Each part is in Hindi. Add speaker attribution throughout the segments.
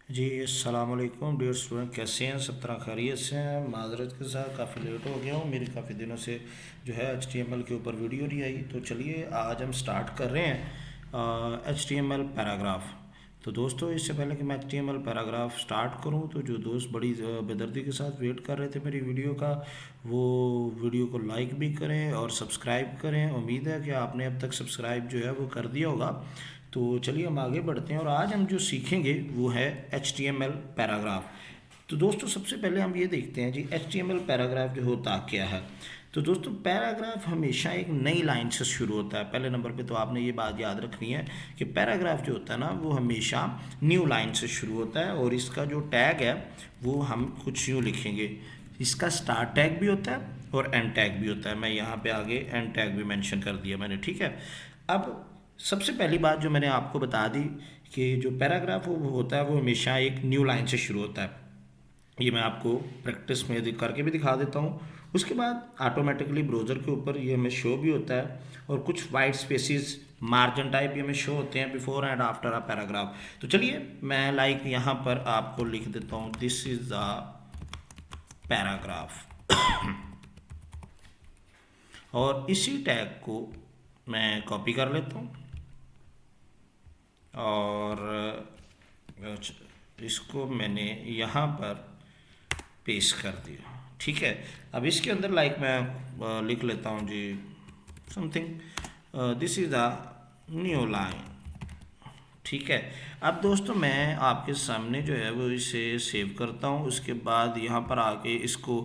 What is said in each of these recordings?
Speaker 1: जी अस्सलाम वालेकुम डियर स्टूडेंट, कैसे हैं? सब तरह खैरियत से हैं? माजरत के साथ काफ़ी लेट हो गया हूँ, मेरी काफ़ी दिनों से जो है HTML के ऊपर वीडियो नहीं आई। तो चलिए आज हम स्टार्ट कर रहे हैं HTML पैराग्राफ। तो दोस्तों, इससे पहले कि मैं HTML पैराग्राफ स्टार्ट करूं, तो जो दोस्त बड़ी बेदर्दी के साथ वेट कर रहे थे मेरी वीडियो का, वो वीडियो को लाइक भी करें और सब्सक्राइब करें। उम्मीद है कि आपने अब तक सब्सक्राइब जो है वो कर दिया होगा। तो चलिए हम आगे बढ़ते हैं और आज हम जो सीखेंगे वो है HTML पैराग्राफ। तो दोस्तों, सबसे पहले हम ये देखते हैं जी, HTML पैराग्राफ जो होता क्या है। तो दोस्तों, पैराग्राफ हमेशा एक नई लाइन से शुरू होता है। पहले नंबर पे तो आपने ये बात याद रखनी है कि पैराग्राफ जो होता है ना, वो हमेशा न्यू लाइन से शुरू होता है। और इसका जो टैग है वो हम कुछ यूँ लिखेंगे। इसका स्टार्ट टैग भी होता है और एंड टैग भी होता है। मैं यहाँ पे आगे एंड टैग भी मेंशन कर दिया मैंने, ठीक है। अब सबसे पहली बात जो मैंने आपको बता दी कि जो पैराग्राफ वो होता है वो हमेशा एक न्यू लाइन से शुरू होता है। ये मैं आपको प्रैक्टिस में करके भी दिखा देता हूँ। उसके बाद ऑटोमेटिकली ब्राउज़र के ऊपर ये हमें शो भी होता है और कुछ वाइट स्पेसिस मार्जिन टाइप ये हमें शो होते हैं before and after a paragraph. तो चलिए मैं यहाँ पर आपको लिख देता हूँ, दिस इज़ द पैराग्राफ। और इसी टैग को मैं कॉपी कर लेता हूँ और इसको मैंने यहाँ पर पेस्ट कर दिया, ठीक है। अब इसके अंदर मैं लिख लेता हूँ जी something, this is the new line, ठीक है। अब दोस्तों, मैं आपके सामने जो है वो इसे सेव करता हूँ। उसके बाद यहाँ पर आके इसको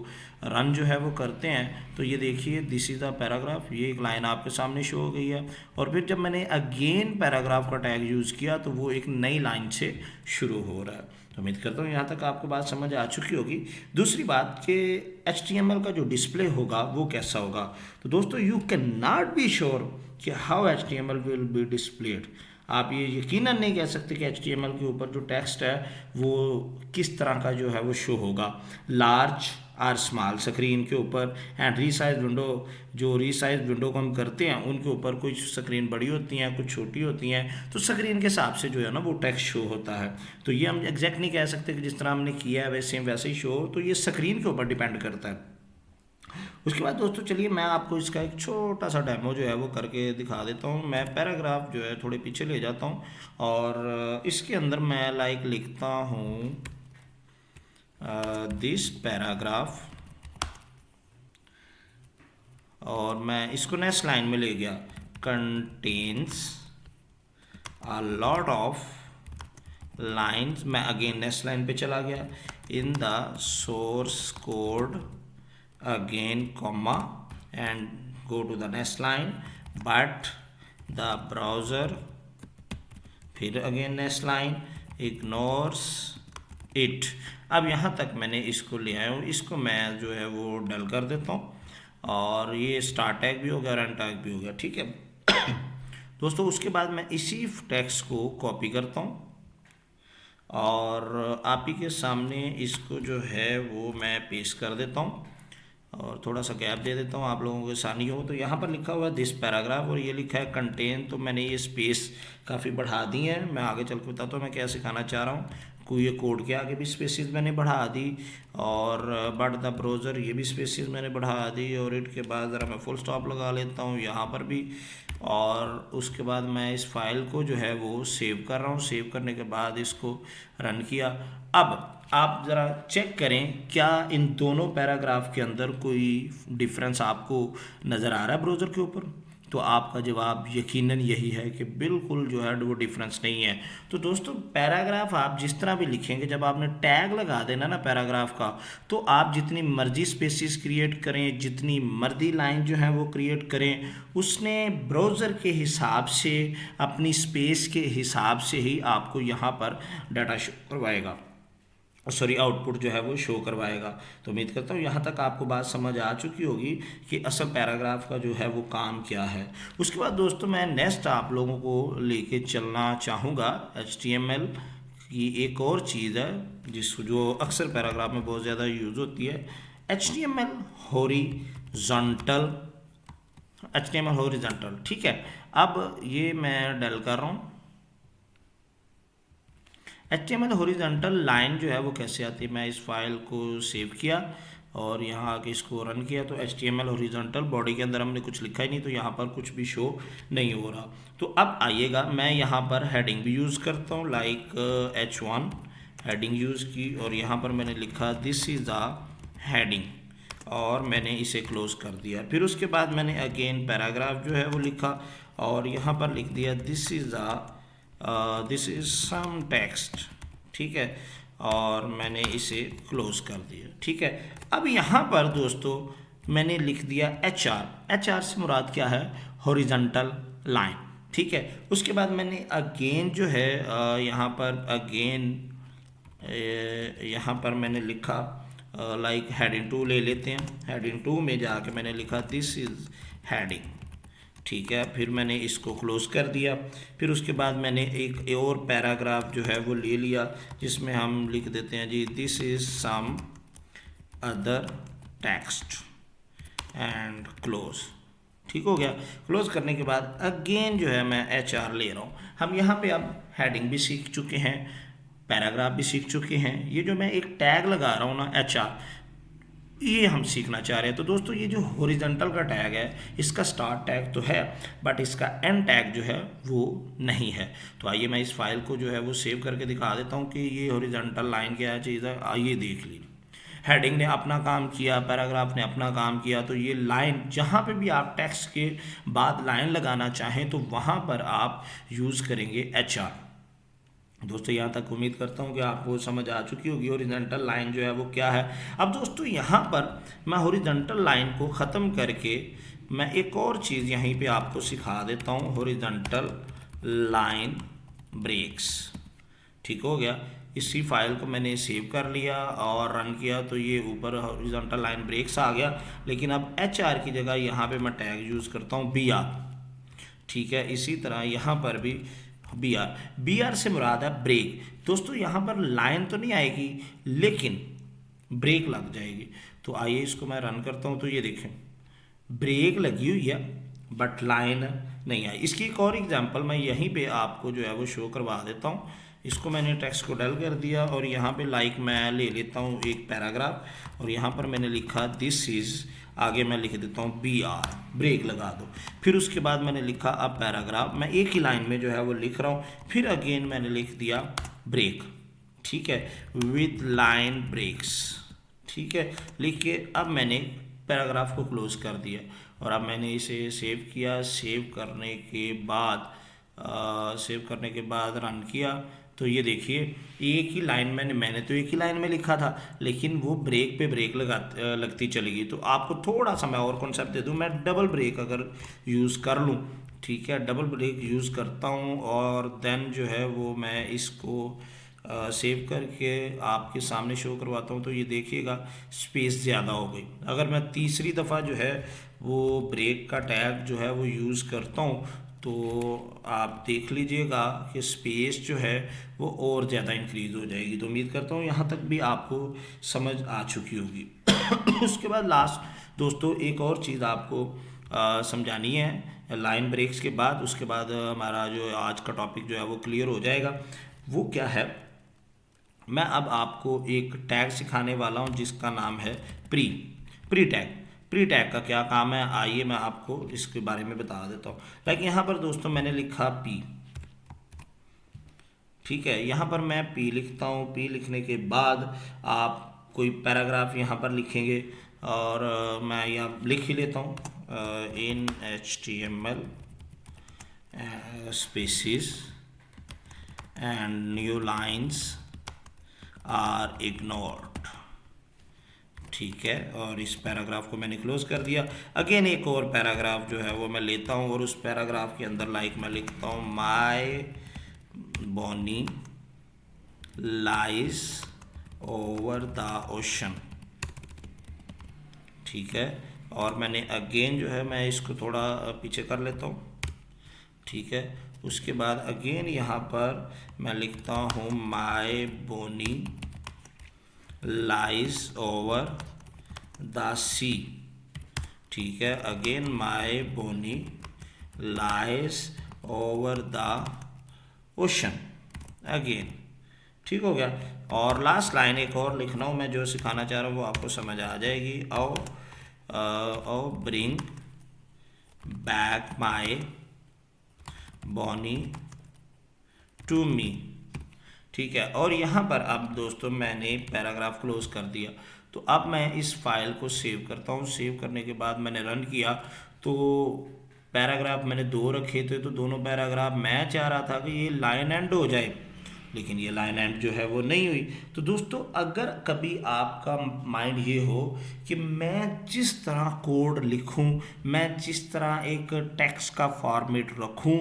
Speaker 1: रन जो है वो करते हैं। तो ये देखिए, दिस इज़ द पैराग्राफ, ये एक लाइन आपके सामने शो हो गई है। और फिर जब मैंने अगेन पैराग्राफ का टैग यूज़ किया तो वो एक नई लाइन से शुरू हो रहा है। तो उम्मीद करता हूँ यहाँ तक आपको बात समझ आ चुकी होगी। दूसरी बात कि HTML का जो डिस्प्ले होगा वो कैसा होगा। तो दोस्तों, you can not be sure कि how HTML will be displayed. आप ये यकीनन नहीं कह सकते कि HTML के ऊपर जो टेक्स्ट है वो किस तरह का जो है वो शो होगा, लार्ज और स्मॉल स्क्रीन के ऊपर। एंड रीसाइज विंडो, जो रीसाइज विंडो को हम करते हैं उनके ऊपर कुछ स्क्रीन बड़ी होती हैं, कुछ छोटी होती हैं, तो स्क्रीन के हिसाब से जो है ना वो टेक्स्ट शो होता है। तो ये हम एग्जैक्ट नहीं कह सकते कि जिस तरह हमने किया है वैसे ही शो हो। तो ये स्क्रीन के ऊपर डिपेंड करता है। उसके बाद दोस्तों, चलिए मैं आपको इसका एक छोटा सा डेमो जो है वो करके दिखा देता हूँ। मैं पैराग्राफ जो है थोड़े पीछे ले जाता हूँ और इसके अंदर मैं लिखता हूँ दिस पैराग्राफ, और मैं इसको नेक्स्ट लाइन में ले गया, contains a lot of lines. मैं अगेन नेक्स्ट लाइन पे चला गया, in the source code again comma and go to the next line, but the browser, फिर again next line, ignores it। अब यहाँ तक मैंने इसको ले आया हूँ, इसको मैं जो है वो डल कर देता हूँ और ये स्टार्ट टैग भी हो गया, रन टैग भी हो गया, ठीक है। दोस्तों, उसके बाद मैं इसी टेक्स्ट को कॉपी करता हूँ और आप ही के सामने इसको जो है वो मैं पेस्ट कर देता हूँ और थोड़ा सा गैप दे देता हूँ आप लोगों को आसानी हो। तो यहाँ पर लिखा हुआ है दिस पैराग्राफ और ये लिखा है कंटेन। तो मैंने ये स्पेस काफ़ी बढ़ा दी है। मैं आगे चल के बताता हूँ मैं क्या सिखाना चाह रहा हूँ। कोई ये कोड के आगे भी स्पेसिस मैंने बढ़ा दी और बट द ब्राउज़र ये भी स्पेसिस मैंने बढ़ा दी और इट के बाद ज़रा मैं फुल स्टॉप लगा लेता हूँ यहाँ पर भी। और उसके बाद मैं इस फाइल को जो है वो सेव कर रहा हूँ। सेव करने के बाद इसको रन किया। अब आप ज़रा चेक करें क्या इन दोनों पैराग्राफ के अंदर कोई डिफरेंस आपको नज़र आ रहा है ब्राउज़र के ऊपर। तो आपका जवाब यकीनन यही है कि बिल्कुल जो है वो डिफरेंस नहीं है। तो दोस्तों, पैराग्राफ आप जिस तरह भी लिखेंगे, जब आपने टैग लगा देना ना पैराग्राफ का, तो आप जितनी मर्जी स्पेसिस क्रिएट करें, जितनी मर्जी लाइन जो है वो क्रिएट करें, उसने ब्राउज़र के हिसाब से, अपनी स्पेस के हिसाब से ही आपको यहाँ पर डाटा शो करवाएगा, सॉरी आउटपुट जो है वो शो करवाएगा। तो उम्मीद करता हूँ यहाँ तक आपको बात समझ आ चुकी होगी कि असल पैराग्राफ का जो है वो काम क्या है। उसके बाद दोस्तों, मैं नेक्स्ट आप लोगों को लेके चलना चाहूँगा HTML की एक और चीज़ है जो अक्सर पैराग्राफ में बहुत ज़्यादा यूज़ होती है, HTML हॉरिजॉन्टल। HTML हॉरिजॉन्टल, ठीक है। अब ये मैं डल कर रहा हूँ HTML हॉरिजॉन्टल लाइन जो है वो कैसे आती है, मैं इस फाइल को सेव किया और यहाँ आके इसको रन किया तो HTML हॉरिजॉन्टल बॉडी के अंदर हमने कुछ लिखा ही नहीं, तो यहाँ पर कुछ भी शो नहीं हो रहा। तो अब आइएगा, मैं यहाँ पर हेडिंग भी यूज़ करता हूँ, लाइक H1 हेडिंग यूज़ की और यहाँ पर मैंने लिखा दिस इज़ द हेडिंग और मैंने इसे क्लोज कर दिया। फिर उसके बाद मैंने अगेन पैराग्राफ जो है वो लिखा और यहाँ पर लिख दिया दिस इज़ सम टेक्स्ट, ठीक है, और मैंने इसे क्लोज कर दिया, ठीक है। अब यहाँ पर दोस्तों मैंने लिख दिया HR से मुराद क्या है, हॉरिजॉन्टल लाइन, ठीक है। उसके बाद मैंने अगेन जो है यहाँ पर अगेन यहाँ पर मैंने लिखा लाइक हेडिंग 2 ले लेते हैं, हेडिंग 2 में जाके मैंने लिखा दिस इज़ हेडिंग, ठीक है। फिर मैंने इसको क्लोज कर दिया। फिर उसके बाद मैंने एक और पैराग्राफ जो है वो ले लिया जिसमें हम लिख देते हैं जी this is some other text and close, ठीक हो गया। क्लोज करने के बाद अगेन जो है मैं HR ले रहा हूँ। हम यहाँ पे अब हेडिंग भी सीख चुके हैं, पैराग्राफ भी सीख चुके हैं, ये जो मैं एक टैग लगा रहा हूँ ना HR, ये हम सीखना चाह रहे हैं। तो दोस्तों ये जो हॉरिजॉन्टल का टैग है इसका स्टार्ट टैग तो है बट इसका एंड टैग जो है वो नहीं है। तो आइए मैं इस फाइल को जो है वो सेव करके दिखा देता हूँ कि ये हॉरिजॉन्टल लाइन क्या चीज़ है। आइए देख लीजिए, हेडिंग ने अपना काम किया, पैराग्राफ ने अपना काम किया। तो ये लाइन जहाँ पे भी आप टेक्स्ट के बाद लाइन लगाना चाहें तो वहाँ पर आप यूज़ करेंगे HR। दोस्तों यहाँ तक उम्मीद करता हूँ कि आपको समझ आ चुकी होगी हॉरिजॉन्टल लाइन जो है वो क्या है। अब दोस्तों यहाँ पर मैं हॉरिजॉन्टल लाइन को ख़त्म करके मैं एक और चीज़ यहीं पे आपको सिखा देता हूँ, हॉरिजॉन्टल लाइन ब्रेक्स, ठीक हो गया। इसी फाइल को मैंने सेव कर लिया और रन किया तो ये ऊपर हॉरिजॉन्टल लाइन ब्रेक्स आ गया। लेकिन अब HR की जगह यहाँ पे मैं टैग यूज़ करता हूँ BR, ठीक है। इसी तरह यहाँ पर भी BR से मुराद है ब्रेक। दोस्तों यहाँ पर लाइन तो नहीं आएगी लेकिन ब्रेक लग जाएगी। तो आइए इसको मैं रन करता हूँ तो ये देखें ब्रेक लगी हुई है बट लाइन नहीं आई। इसकी एक और एग्जांपल मैं यहीं पे आपको जो है वो शो करवा देता हूँ। इसको मैंने टेक्स्ट को डल कर दिया और यहाँ पे लाइक मैं ले लेता हूँ एक पैराग्राफ और यहाँ पर मैंने लिखा दिस इज़, आगे मैं लिख देता हूँ BR, ब्रेक लगा दो। फिर उसके बाद मैंने लिखा अब पैराग्राफ, मैं एक ही लाइन में जो है वो लिख रहा हूँ। फिर अगेन मैंने लिख दिया ब्रेक, ठीक है, विद लाइन ब्रेक्स, ठीक है, लिख के अब मैंने पैराग्राफ को क्लोज कर दिया और अब मैंने इसे सेव किया। सेव करने के बाद रन किया तो ये देखिए एक ही लाइन मैंने तो एक ही लाइन में लिखा था लेकिन वो ब्रेक पे ब्रेक लगती चली गई। तो आपको थोड़ा सा मैं और कॉन्सेप्ट दे दूं, मैं डबल ब्रेक अगर यूज़ कर लूं, ठीक है, डबल ब्रेक यूज़ करता हूं और देन जो है वो मैं इसको सेव करके आपके सामने शो करवाता हूं तो ये देखिएगा स्पेस ज़्यादा हो गई। अगर मैं तीसरी दफ़ा जो है वो ब्रेक का टैग जो है वो यूज़ करता हूं तो आप देख लीजिएगा कि स्पेस जो है वो और ज़्यादा इंक्रीज़ हो जाएगी। तो उम्मीद करता हूँ यहाँ तक भी आपको समझ आ चुकी होगी। उसके बाद लास्ट दोस्तों एक और चीज़ आपको समझानी है लाइन ब्रेक्स के बाद। उसके बाद हमारा जो आज का टॉपिक जो है वो क्लियर हो जाएगा। वो क्या है, मैं अब आपको एक टैग सिखाने वाला हूँ जिसका नाम है प्री टैग। प्री टैग का क्या काम है आइए मैं आपको इसके बारे में बता देता हूँ। लाइक यहाँ पर दोस्तों मैंने लिखा P, ठीक है, यहाँ पर मैं P लिखता हूँ। P लिखने के बाद आप कोई पैराग्राफ यहाँ पर लिखेंगे और मैं यहाँ लिख ही लेता हूँ in HTML spaces and new lines are ignored, ठीक है, और इस पैराग्राफ को मैंने क्लोज कर दिया। अगेन एक और पैराग्राफ जो है वो मैं लेता हूँ और उस पैराग्राफ के अंदर लाइक मैं लिखता हूँ my bonnie lies over the ocean, ठीक है, और मैंने अगेन जो है मैं इसको थोड़ा पीछे कर लेता हूँ, ठीक है। उसके बाद अगेन यहाँ पर मैं लिखता हूँ my bonnie lies over the sea, ठीक है, again my bonnie lies over the ocean again, ठीक हो गया। और लास्ट लाइन एक और लिख रहा हूँ मैं, जो सिखाना चाह रहा हूँ वो आपको समझ आ जाएगी। Oh bring back my bonnie to me. ठीक है, और यहाँ पर अब दोस्तों मैंने पैराग्राफ क्लोज कर दिया। तो अब मैं इस फाइल को सेव करता हूँ। सेव करने के बाद मैंने रन किया तो पैराग्राफ मैंने 2 रखे थे, तो दोनों पैराग्राफ मैं चाह रहा था कि ये लाइन एंड हो जाए, लेकिन ये लाइन एंड जो है वो नहीं हुई। तो दोस्तों अगर कभी आपका माइंड ये हो कि मैं जिस तरह कोड लिखूं, मैं जिस तरह एक टेक्स्ट का फॉर्मेट रखूं,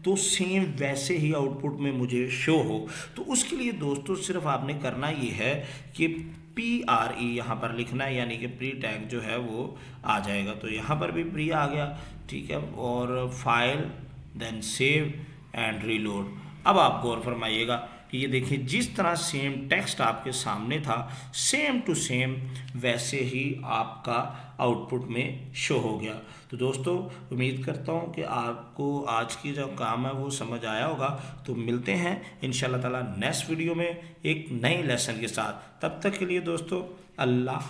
Speaker 1: तो सेम वैसे ही आउटपुट में मुझे शो हो, तो उसके लिए दोस्तों सिर्फ आपने करना ये है कि PRE यहाँ पर लिखना है, यानी कि प्री टैग जो है वो आ जाएगा। तो यहाँ पर भी प्री आ गया, ठीक है, और file then save and reload. अब आप गौर फरमाइएगा कि ये देखिए जिस तरह सेम टेक्स्ट आपके सामने था, सेम टू सेम वैसे ही आपका आउटपुट में शो हो गया। तो दोस्तों उम्मीद करता हूँ कि आपको आज की जो काम है वो समझ आया होगा। तो मिलते हैं इंशाल्लाह ताला नेक्स्ट वीडियो में एक नई लेसन के साथ। तब तक के लिए दोस्तों अल्लाह।